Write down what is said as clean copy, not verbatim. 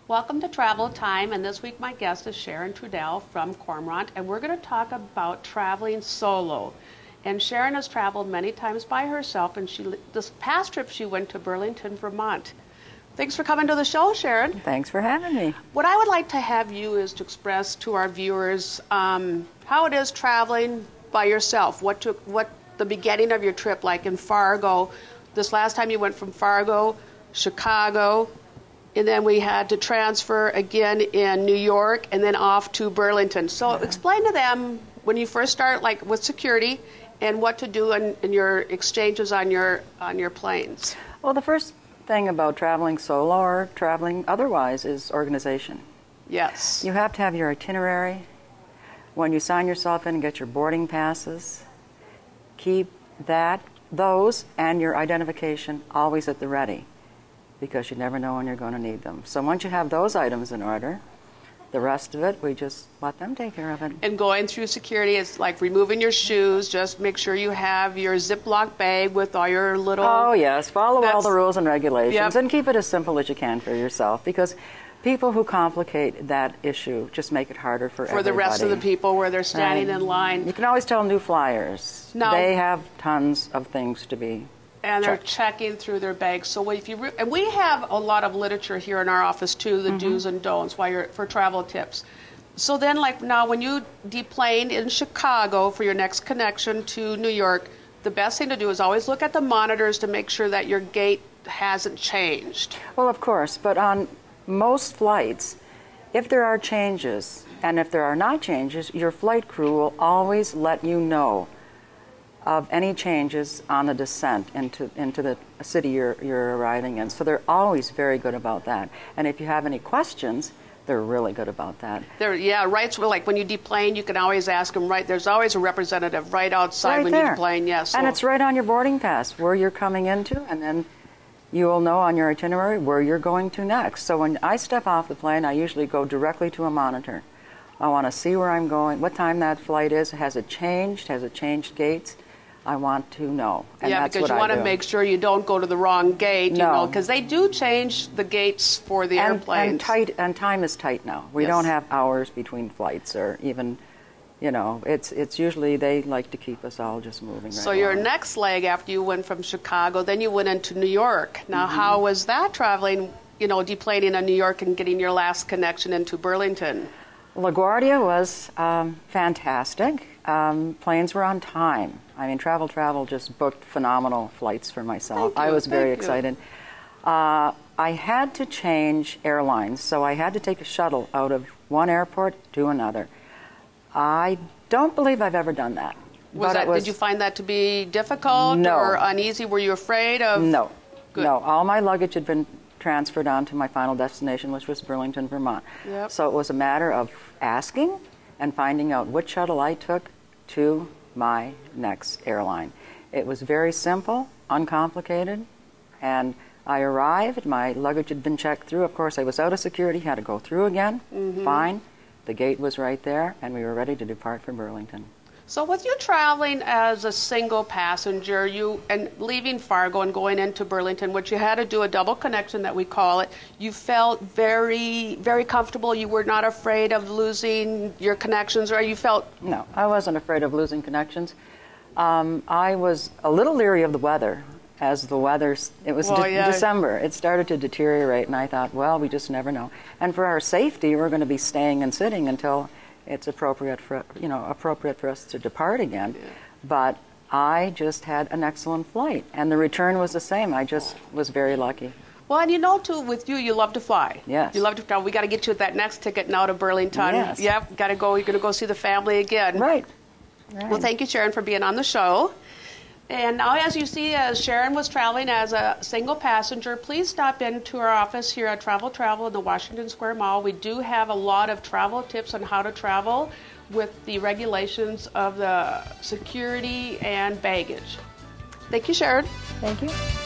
Welcome to Travel Time, and this week my guest is Sharon Trudell from Cormorant, and we're going to talk about traveling solo. And Sharon has traveled many times by herself, and this past trip she went to Burlington, Vermont. Thanks for coming to the show, Sharon. Thanks for having me. What I would like to have you is to express to our viewers how it is traveling by yourself. What the beginning of your trip like in Fargo. This last time you went from Fargo, Chicago, and then we had to transfer again in New York and then off to Burlington. So explain to them when you first start, like with security, and what to do in your exchanges on your planes. Well, the first thing about traveling solo or traveling otherwise is organization. Yes. You have to have your itinerary. When you sign yourself in and get your boarding passes, keep those and your identification always at the ready, because you never know when you're going to need them. So once you have those items in order, the rest of it, we just let them take care of it. And going through security is like removing your shoes. Just make sure you have your Ziploc bag with all your little... Oh, yes. Follow all the rules and regulations. Yep. And keep it as simple as you can for yourself, because people who complicate that issue just make it harder for everybody. For the rest of the people where they're standing in line. You can always tell new flyers. No. They have tons of things to be and they're checking through their bags. So if you and we have a lot of literature here in our office too, the do's and don'ts for travel tips. So then, like now, when you deplaned in Chicago for your next connection to New York, the best thing to do is always look at the monitors to make sure that your gate hasn't changed. Well, of course, but on most flights, if there are changes and if there are not changes, your flight crew will always let you know of any changes on the descent into the city you're arriving in. So they're always very good about that. And if you have any questions, they're really good about that. Right. So like when you deplane, you can always ask them. Right, there's always a representative right outside when you deplane. Yes, and it's right on your boarding pass where you're coming into, and then you will know on your itinerary where you're going to next. So when I step off the plane, I usually go directly to a monitor. I want to see where I'm going, what time that flight is. Has it changed? Has it changed gates? I want to know. And that's because you want to make sure you don't go to the wrong gate, you know, because they do change the gates for the airplanes. And time is tight now. We don't have hours between flights, or even, you know, it's usually they like to keep us all just moving right So your next leg after you went from Chicago, then you went into New York. Now, how was that traveling, you know, deplaning in New York and getting your last connection into Burlington? LaGuardia was fantastic. Planes were on time. I mean, Travel just booked phenomenal flights for myself. I was very excited. I had to change airlines, so I had to take a shuttle out of one airport to another. I don't believe I've ever done that. Did you find that to be difficult or uneasy? Were you afraid of? No. Good. No. All my luggage had been transferred on to my final destination, which was Burlington, Vermont. Yep. So it was a matter of asking and finding out which shuttle I took to my next airline. It was very simple, uncomplicated, and I arrived. My luggage had been checked through. Of course, I was out of security, had to go through again. Fine. The gate was right there, and we were ready to depart for Burlington. So with you traveling as a single passenger, and leaving Fargo and going into Burlington, which you had to do a double connection that we call it, you felt very, very comfortable. You were not afraid of losing your connections, or you felt... No, I wasn't afraid of losing connections. I was a little leery of the weather. As the weather, it was December. It started to deteriorate, and I thought, well, we just never know. And for our safety, we're going to be staying and sitting until it's appropriate for us to depart again. But I just had an excellent flight, and the return was the same. I just was very lucky. Well, and you know, too, with you love to fly. Yes. You love to fly. We got to get you that next ticket now to Burlington. Yes. Yep, got to go. You're going to go see the family again. Right. Well, thank you, Sharon, for being on the show. And now, as you see, as Sharon was traveling as a single passenger, please stop into our office here at Travel in the Washington Square Mall. We do have a lot of travel tips on how to travel with the regulations of the security and baggage. Thank you, Sharon. Thank you.